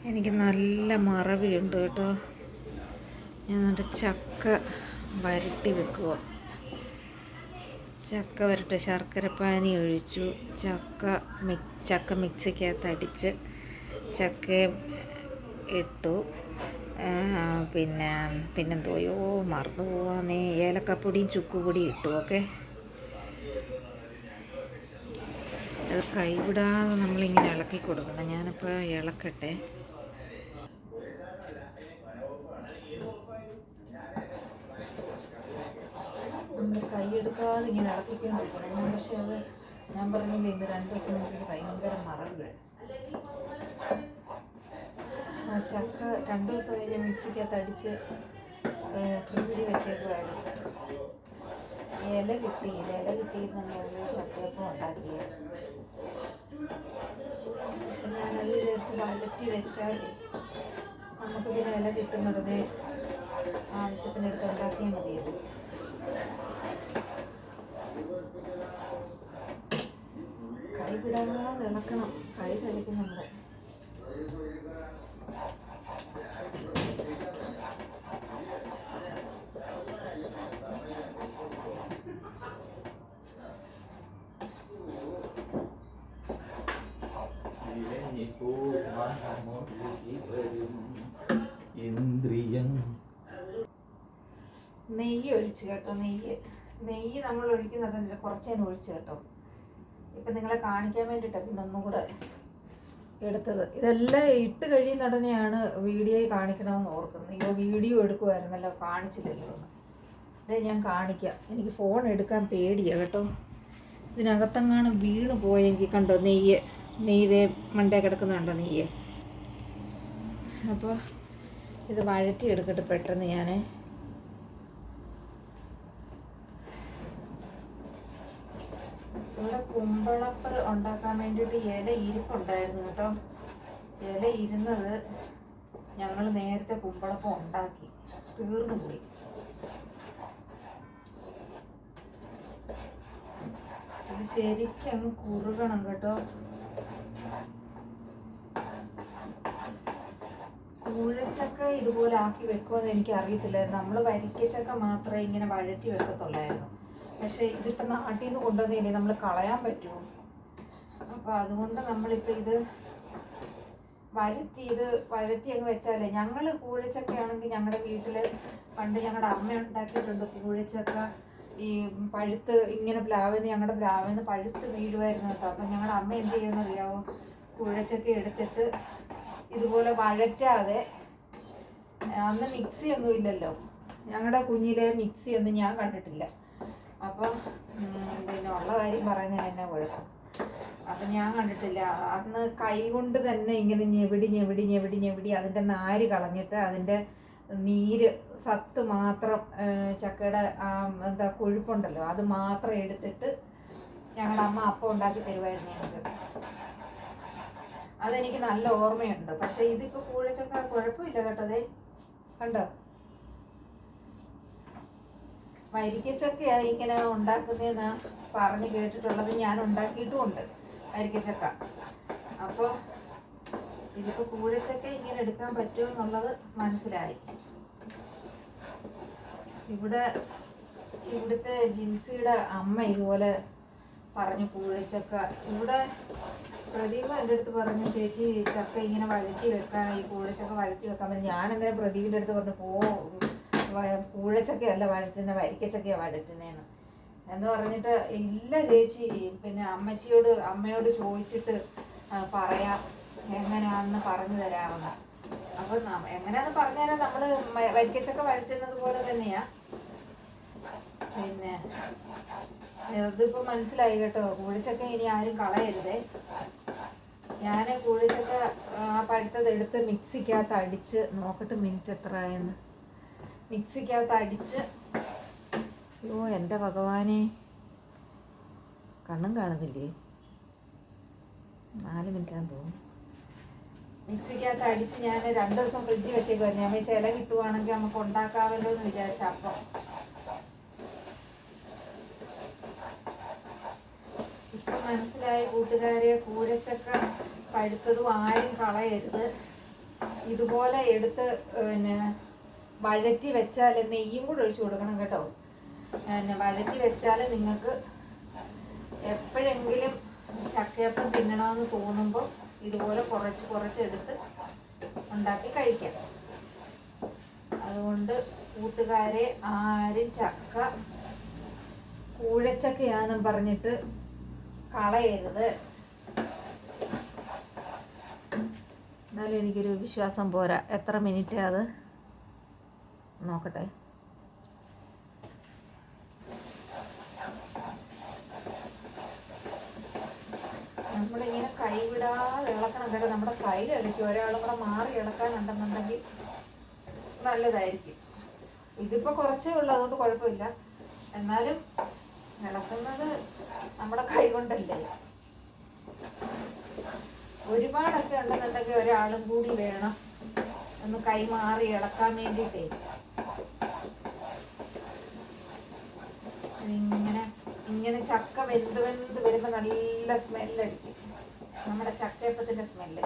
എനിക്ക് നല്ല മറവിയുണ്ട് കേട്ടോ. ഞാൻ എന്നിട്ട് ചക്ക വരട്ടി വെക്കുക. ചക്ക വരട്ട് ശർക്കരപ്പാനി ഒഴിച്ചു. ചക്ക മിക്സിക്കകത്ത് അടിച്ച് ചക്കയും ഇട്ടു. പിന്നെന്തോയോ മറന്നു പോവാന്നേ. ഏലക്കപ്പൊടിയും ചുക്കുപൊടിയും ഇട്ടു. ഓക്കെ, അത് കൈവിടാതെ നമ്മളിങ്ങനെ ഇളക്കി കൊടുക്കണം. ഞാനിപ്പോൾ ഇളക്കട്ടെ. നമ്മൾ കൈയെടുക്കാതെ ഇങ്ങനെ ഇളക്കിക്കൊണ്ടിരിക്കണം. പക്ഷെ അത് ഞാൻ പറഞ്ഞില്ലേ, ഇത് 2 ദിവസം എനിക്ക് ഭയങ്കര മറവില്ല. ചക്ക 2 ദിവസം കഴിഞ്ഞ് മിക്സിക്കകത്ത് അടിച്ച് ഫ്രിഡ്ജിൽ വെച്ചേക്കുമായിരുന്നു. ഇല കിട്ടിയിരുന്നെങ്കിൽ ചക്കയപ്പം ഉണ്ടാക്കിയത്. ഞാനത് വിചാരിച്ച് വഴറ്റി വെച്ചാൽ നമുക്ക് പിന്നെ ഇല കിട്ടുന്നുടനെ ആവശ്യത്തിനെടുത്ത് ഉണ്ടാക്കിയാൽ മതിയല്ലോ. കൈ വിടാതെ ഇളക്കണം. കൈ കളിക്കും നമ്മുടെ. നെയ്യ് ഒഴിച്ച് കേട്ടോ. നെയ്യ് നമ്മൾ ഒഴിക്കുന്നുണ്ടല്ലോ, കുറച്ചേനെ ഒഴിച്ച് കേട്ടോ. ഇപ്പം നിങ്ങളെ കാണിക്കാൻ വേണ്ടിയിട്ടാണ് പിന്നെ ഒന്നും കൂടെ എടുത്തത്. ഇതെല്ലാം ഇട്ട് കഴിയുന്ന ഉടനെയാണ് വീഡിയോയിൽ കാണിക്കണമെന്ന് ഓർക്കുന്നത്. അയ്യോ, വീഡിയോ എടുക്കുമായിരുന്നല്ലോ, കാണിച്ചില്ലല്ലോ എന്ന്. അതെ, ഞാൻ കാണിക്കാം. എനിക്ക് ഫോൺ എടുക്കാൻ പേടിയാണ് കേട്ടോ. ഇതിനകത്തെങ്ങാനും വീണ് പോയെങ്കിൽ കണ്ടോ, നെയ്യ് മണ്ടേ കിടക്കുന്നുണ്ടോ നെയ്യ്. അപ്പോൾ ഇത് വഴറ്റി എടുക്കട്ടെ പെട്ടെന്ന്. ഞാൻ ഇവിടെ കുമ്പളപ്പ് ഉണ്ടാക്കാൻ വേണ്ടിയിട്ട് ഇല ഇരിപ്പുണ്ടായിരുന്നു കേട്ടോ. ഇല ഇരുന്നത് ഞങ്ങൾ നേരത്തെ കുമ്പളപ്പം ഉണ്ടാക്കി, തീർന്നു പോയി. ഇത് ശരിക്കും അങ്ങ് കുറുകണം കേട്ടോ. കൂഴച്ചക്ക ഇതുപോലെ ആക്കി വെക്കുമെന്ന് എനിക്ക് അറിയത്തില്ലായിരുന്നു. നമ്മൾ വരിക്കച്ചക്ക മാത്രമേ ഇങ്ങനെ വഴറ്റി വെക്കത്തുള്ളായിരുന്നു. പക്ഷേ ഇതിപ്പോൾ നാട്ടിൽ നിന്ന് കൊണ്ടുവന്നതിനെ നമ്മൾ കളയാൻ പറ്റുമോ? അപ്പോൾ അതുകൊണ്ട് നമ്മളിപ്പോൾ ഇത് വഴറ്റി അങ്ങ് വെച്ചാലേ. ഞങ്ങൾ കൂഴച്ചക്കയാണെങ്കിൽ ഞങ്ങളുടെ വീട്ടിൽ പണ്ട് ഞങ്ങളുടെ അമ്മ ഉണ്ടാക്കിയിട്ടുണ്ട് കൂഴച്ചക്ക. ഈ പഴുത്ത് ഇങ്ങനെ ഞങ്ങളുടെ പ്ലാവിന്ന് പഴുത്ത് വീഴുമായിരുന്നു കേട്ടോ. അപ്പം ഞങ്ങളുടെ അമ്മ എന്ത് ചെയ്യുമെന്ന് അറിയാമോ? കൂഴച്ചക്ക എടുത്തിട്ട് ഇതുപോലെ വഴറ്റാതെ, അന്ന് മിക്സി ഒന്നും ഇല്ലല്ലോ, ഞങ്ങളുടെ കുഞ്ഞിലെ മിക്സി ഒന്നും ഞാൻ കണ്ടിട്ടില്ല. അപ്പം പിന്നെ ഉള്ള കാര്യം പറയുന്നതിന് എന്നാ കുഴപ്പം. അപ്പം ഞാൻ കണ്ടിട്ടില്ല. അന്ന് കൈ കൊണ്ട് തന്നെ ഇങ്ങനെ ഞെവിടി അതിൻ്റെ നാര് കളഞ്ഞിട്ട് അതിൻ്റെ നീര് സത്ത് മാത്രം, ചക്കയുടെ എന്താ കൊഴുപ്പുണ്ടല്ലോ, അത് മാത്രം എടുത്തിട്ട് ഞങ്ങളുടെ അമ്മ അപ്പം ഉണ്ടാക്കി തരുമായിരുന്നു ഞങ്ങൾക്ക്. അതെനിക്ക് നല്ല ഓർമ്മയുണ്ട്. പക്ഷെ ഇതിപ്പോൾ കൂഴച്ചക്ക കുഴപ്പമില്ല കേട്ടോ. അതെ കണ്ടോ, വരിക്കച്ചക്കയായി ഇങ്ങനെ ഉണ്ടാക്കുന്നതെന്ന് പറഞ്ഞ് കേട്ടിട്ടുള്ളത്. ഞാൻ ഉണ്ടാക്കിയിട്ടുമുണ്ട് വരിക്കച്ചക്ക. അപ്പോൾ ഇതിപ്പോൾ കൂഴച്ചക്ക ഇങ്ങനെ എടുക്കാൻ പറ്റുമോ എന്നുള്ളത് മനസ്സിലായി. ഇവിടുത്തെ ജിൻസിയുടെ അമ്മ ഇതുപോലെ പറഞ്ഞു കൂഴച്ചക്ക. ഇവിടെ പ്രദീപ് എൻ്റെ അടുത്ത് പറഞ്ഞു, ചേച്ചി ചക്ക ഇങ്ങനെ വഴറ്റി വെക്കാൻ, ഈ കൂഴച്ചക്ക വഴറ്റി വെക്കാൻ പറ്റും. ഞാനെന്തിനാ പ്രദീപിൻ്റെ അടുത്ത് പറഞ്ഞു, കൂഴച്ചക്കയല്ല വഴറ്റുന്നത്, വരിക്കച്ചക്കയാണ് വഴറ്റുന്നതെന്ന് എന്ന് പറഞ്ഞിട്ട്, ഇല്ല ചേച്ചി, പിന്നെ അമ്മയോട് ചോദിച്ചിട്ട് പറയാം, എങ്ങനെയാണെന്ന് പറഞ്ഞു തരാമെന്ന്. അപ്പോൾ എങ്ങനെയാണെന്ന് പറഞ്ഞുതരാം. നമ്മൾ വരിക്കച്ചക്ക വഴറ്റുന്നത് പോലെ തന്നെയാ. പിന്നെ ഇതിപ്പോൾ മനസ്സിലായി കേട്ടോ. കൂഴച്ചക്ക ഇനി ആരും കളയരുതേ. ഞാൻ കൂഴച്ചക്ക പഴുത്തത് എടുത്ത് മിക്സിക്കകത്ത് അടിച്ച് നോക്കട്ടെ മിനിറ്റ് എത്ര ആയെന്ന്. മിക്സിക്കകത്ത് അടിച്ച്, അയ്യോ എൻ്റെ ഭഗവാനെ, കണ്ണും കാണുന്നില്ലേ, 4 മിനിറ്റാന്ന് തോന്നുന്നു. മിക്സിക്കകത്ത് അടിച്ച് ഞാൻ 2 ദിവസം ഫ്രിഡ്ജിൽ വെച്ചേക്കുവായിരുന്നു. ഞാൻ ചില കിട്ടുവാണെങ്കിൽ നമുക്ക് ഉണ്ടാക്കാമല്ലോ എന്ന് വിചാരിച്ച. അപ്പം ഇപ്പം മനസ്സിലായി കൂട്ടുകാരെ, കൂഴച്ചക്ക പഴുത്തതും ആരും കളയരുത്. ഇതുപോലെ എടുത്ത് പിന്നെ വഴറ്റി വെച്ചാൽ നെയ്യും കൂടെ ഒഴിച്ചു കൊടുക്കണം കേട്ടോ. പിന്നെ വഴറ്റി വെച്ചാൽ നിങ്ങൾക്ക് എപ്പോഴെങ്കിലും ചക്കയപ്പം തിന്നണമെന്ന് തോന്നുമ്പോൾ ഇതുപോലെ കുറച്ചെടുത്ത് ഉണ്ടാക്കി കഴിക്കാം. അതുകൊണ്ട് കൂട്ടുകാരെ, ആരും ചക്ക കൂഴച്ചക്കയാണെന്നും പറഞ്ഞിട്ട് കളയരുത്. എന്നാലും എനിക്കൊരു വിശ്വാസം പോരാ. എത്ര മിനിറ്റ് അത് നോക്കട്ടെ. നമ്മളിങ്ങനെ കൈവിടാതെ ഇളക്കണം കേട്ടോ. നമ്മുടെ കയ്യിലിളക്കും. ഒരാളും കൂടെ മാറി ഇളക്കാനുണ്ടെന്നുണ്ടെങ്കിൽ നല്ലതായിരിക്കും. ഇതിപ്പോൾ കുറച്ചേ ഉള്ളൂ, അതുകൊണ്ട് കുഴപ്പമില്ല. എന്നാലും ഇളക്കുന്നത് നമ്മുടെ കൈ കൊണ്ടല്ലേ. ഒരുപാടൊക്കെ ഉണ്ടെന്നുണ്ടെങ്കിൽ ഒരാളും കൂടി വേണം ഒന്ന് കൈ മാറി ഇളക്കാൻ വേണ്ടിയിട്ടേ. ഇങ്ങനെ ചക്ക വെന്ത് വരുമ്പോൾ നല്ല സ്മെല്ലടിക്കും, നമ്മുടെ ചക്കയപ്പത്തിൻ്റെ സ്മെല്ല്.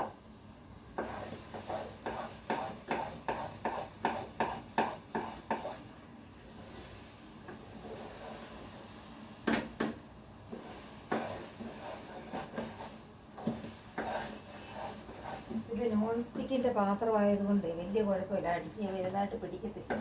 ഇത് നോൺ സ്റ്റിക്കിൻ്റെ പാത്രമായതുകൊണ്ട് വലിയ കുഴപ്പമില്ല, അടിക്കുക വലുതായിട്ട് പിടിക്കത്തില്ല.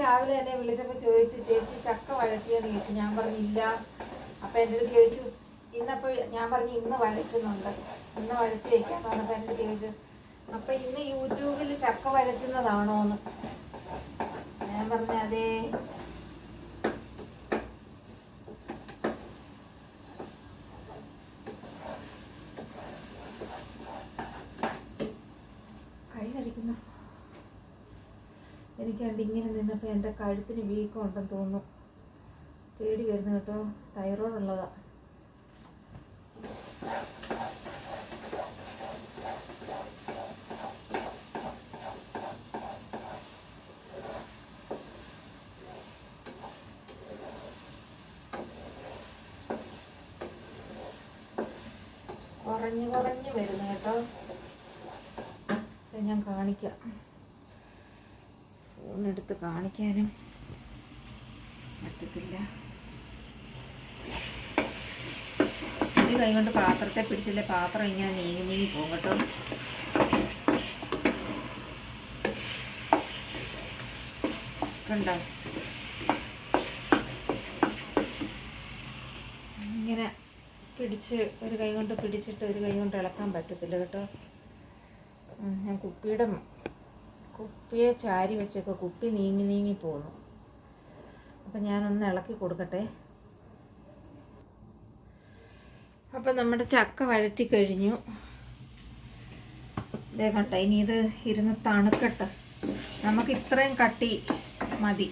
രാവിലെ എന്നെ വിളിച്ചപ്പോൾ ചോദിച്ചു, ചേച്ചി ചക്ക വഴറ്റിയെന്ന് ചോദിച്ചു. ഞാൻ പറഞ്ഞില്ല. അപ്പം എൻ്റെ അടുത്ത് ചോദിച്ചു ഇന്നപ്പോൾ. ഞാൻ പറഞ്ഞു ഇന്ന് വഴറ്റുന്നുണ്ട്, ഇന്ന് വഴറ്റി വയ്ക്കാന്ന് പറഞ്ഞപ്പോൾ എൻ്റെ അടുത്ത് ചോദിച്ചു, അപ്പം ഇന്ന് യൂട്യൂബിൽ ചക്ക വഴറ്റുന്നതാണോ എന്ന്. ഞാൻ പറഞ്ഞു അതേ. കയ്യിലടിക്കുന്നു. എനിക്കണ്ട് ഇങ്ങനെ നിന്നപ്പോൾ എൻ്റെ കഴുത്തിന് വീക്കം ഉണ്ടെന്ന് തോന്നുന്നു. പേടി വരുന്നു കേട്ടോ. തൈറോയ്ഡ് ഉള്ളതാ. കുറഞ്ഞു വരുന്നു കേട്ടോ. ഞാൻ കാണിക്കാം. ഫോണെടുത്ത് കാണിക്കാനും പറ്റത്തില്ല. ഒരു കൈ കൊണ്ട് പാത്രത്തെ പിടിച്ചില്ലേ പാത്രം ഇങ്ങനെ നീങ്ങി പോകും കേട്ടോ. കണ്ടോ, ഇങ്ങനെ പിടിച്ച് ഒരു കൈ കൊണ്ട് പിടിച്ചിട്ട് ഒരു കൈ കൊണ്ട് ഇളക്കാൻ പറ്റത്തില്ല കേട്ടോ. ഞാൻ കുപ്പിയെ ചാരി വെച്ചൊക്കെ കുപ്പി നീങ്ങി പോകുന്നു. അപ്പം ഞാനൊന്ന് ഇളക്കി കൊടുക്കട്ടെ. അപ്പം നമ്മുടെ ചക്ക വഴറ്റി കഴിഞ്ഞു. ഇതേ കണ്ട. ഇനി ഇത് ഇരുന്ന് തണുക്കട്ടെ. നമുക്ക് ഇത്രയും കട്ടി മതി.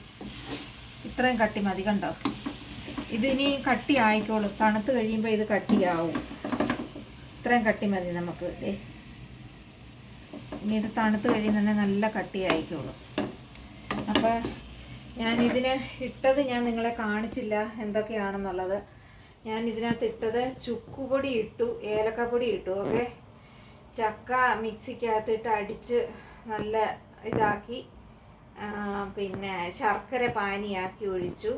കണ്ടോ. ഇതിനി കട്ടി ആയിക്കോളും. തണുത്ത് കഴിയുമ്പോൾ ഇത് കട്ടിയാവും. ഇത്രയും കട്ടി മതി നമുക്ക്. ഇനി ഇത് തണുത്ത് കഴിയുന്ന തന്നെ നല്ല കട്ടിയായിക്കോളും. അപ്പോൾ ഞാനിതിന് ഇട്ടത് ഞാൻ നിങ്ങളെ കാണിച്ചില്ല എന്തൊക്കെയാണെന്നുള്ളത്. ഞാൻ ഇതിനകത്ത് ഇട്ടത് ചുക്കുപൊടി ഇട്ടു, ഏലക്കപ്പൊടി ഇട്ടു. ഓക്കെ, ചക്ക മിക്സിക്കകത്തിട്ട് അടിച്ച് നല്ല ഇതാക്കി, പിന്നെ ശർക്കര പാനിയാക്കി ഒഴിച്ചു.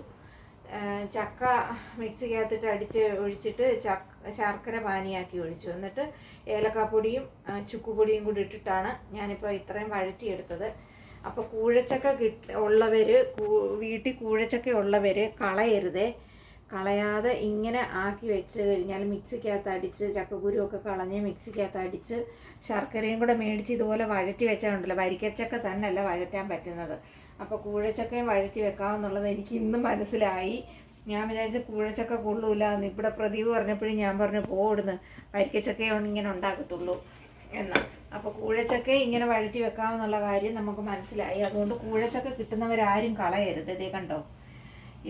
ചക്ക മിക്സിക്കകത്തിട്ട് ഒഴിച്ചിട്ട് ശർക്കര പാനിയാക്കി ഒഴിച്ചു. എന്നിട്ട് ഏലക്കാപ്പൊടിയും ചുക്കുപൊടിയും കൂടി ഇട്ടിട്ടാണ് ഞാനിപ്പോൾ ഇത്രയും വഴറ്റിയെടുത്തത്. അപ്പോൾ കൂഴച്ചക്ക വീട്ടിൽ കൂഴച്ചക്ക ഉള്ളവർ കളയാതെ ഇങ്ങനെ ആക്കി വെച്ച് കഴിഞ്ഞാൽ മിക്സിക്കകത്ത് അടിച്ച് ചക്കക്കുരുവൊക്കെ കളഞ്ഞ് മിക്സിക്കകത്ത് അടിച്ച് ശർക്കരയും കൂടെ മേടിച്ച് ഇതുപോലെ വഴറ്റി വെച്ചാൽ ഉണ്ടല്ലോ, വരിക്കച്ചക്ക തന്നെയല്ല വഴറ്റാൻ പറ്റുന്നത്. അപ്പോൾ കൂഴച്ചക്കയും വഴറ്റി വെക്കാമെന്നുള്ളത് എനിക്ക് ഇന്ന് മനസ്സിലായി. ഞാൻ വിചാരിച്ച കൂഴച്ചക്ക കൊള്ളൂല എന്ന്. ഇവിടെ പ്രദീപ് പറഞ്ഞപ്പോഴും ഞാൻ പറഞ്ഞു പോടുന്ന്, വരിക്കച്ചക്കയാണ് ഇങ്ങനെ ഉണ്ടാക്കത്തുള്ളൂ എന്ന്. അപ്പോൾ കൂഴച്ചക്ക ഇങ്ങനെ വഴറ്റി വെക്കാമെന്നുള്ള കാര്യം നമുക്ക് മനസ്സിലായി. അതുകൊണ്ട് കൂഴച്ചക്ക കിട്ടുന്നവരാരും കളയരുത്. ഇതേ കണ്ടോ,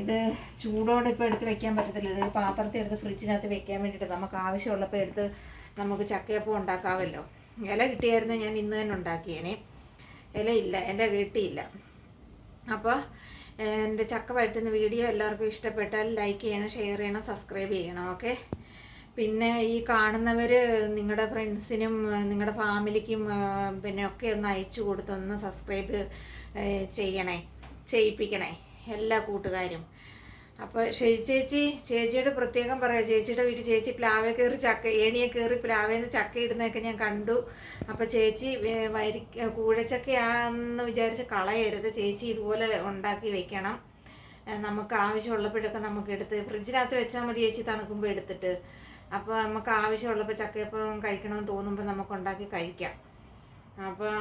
ഇത് ചൂടോടെ ഇപ്പോൾ എടുത്ത് വെക്കാൻ പറ്റത്തില്ല. ഒരു പാത്രത്തിൽ എടുത്ത് ഫ്രിഡ്ജിനകത്ത് വെക്കാൻ വേണ്ടിയിട്ട് നമുക്ക് ആവശ്യമുള്ളപ്പോൾ എടുത്ത് നമുക്ക് ചക്കയപ്പം ഉണ്ടാക്കാമല്ലോ. ഇല കിട്ടിയായിരുന്നു ഞാൻ ഇന്ന് തന്നെ ഉണ്ടാക്കിയേനെ. ഇലയില്ല, എൻ്റെ കിട്ടിയില്ല. അപ്പോൾ എൻ്റെ ചക്ക വഴറ്റുന്ന വീഡിയോ എല്ലാവർക്കും ഇഷ്ടപ്പെട്ടാൽ ലൈക്ക് ചെയ്യണം, ഷെയർ ചെയ്യണം, സബ്സ്ക്രൈബ് ചെയ്യണം. ഓക്കെ. പിന്നെ ഈ കാണുന്നവർ നിങ്ങളുടെ ഫ്രണ്ട്സിനും നിങ്ങളുടെ ഫാമിലിക്കും പിന്നെ ഒക്കെ ഒന്ന് അയച്ചു കൊടുത്തൊന്ന് സബ്സ്ക്രൈബ് ചെയ്യിപ്പിക്കണേ എല്ലാ കൂട്ടുകാരും. അപ്പോൾ ചേച്ചിയോട് പ്രത്യേകം പറയാം. ചേച്ചിയുടെ വീട്ടിൽ ചേച്ചി പ്ലാവേ കയറി ഏണിയെ കയറി പ്ലാവേന്ന് ചക്ക ഇടുന്നതൊക്കെ ഞാൻ കണ്ടു. അപ്പോൾ ചേച്ചി കൂഴച്ചക്കയാണെന്ന് വിചാരിച്ച് കളയരുത്. ചേച്ചി ഇതുപോലെ ഉണ്ടാക്കി വെക്കണം. നമുക്ക് ആവശ്യമുള്ളപ്പോഴൊക്കെ നമുക്ക് എടുത്ത് ഫ്രിഡ്ജിനകത്ത് വെച്ചാൽ മതി ചേച്ചി, തണുക്കുമ്പോൾ എടുത്തിട്ട്. അപ്പോൾ നമുക്ക് ആവശ്യമുള്ളപ്പോൾ ചക്കയപ്പം കഴിക്കണമെന്ന് തോന്നുമ്പോൾ നമുക്ക് ഉണ്ടാക്കി കഴിക്കാം. അപ്പോൾ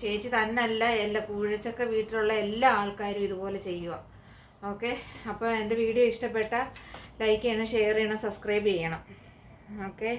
ചേച്ചി തന്നല്ല, എല്ലാ കൂഴച്ചക്ക വീട്ടിലുള്ള എല്ലാ ആൾക്കാരും ഇതുപോലെ ചെയ്യുക. ഓക്കെ. അപ്പോൾ എൻ്റെ വീഡിയോ ഇഷ്ടപ്പെട്ടാൽ ലൈക്ക് ചെയ്യണം, ഷെയർ ചെയ്യണം, സബ്സ്ക്രൈബ് ചെയ്യണം. ഓക്കെ.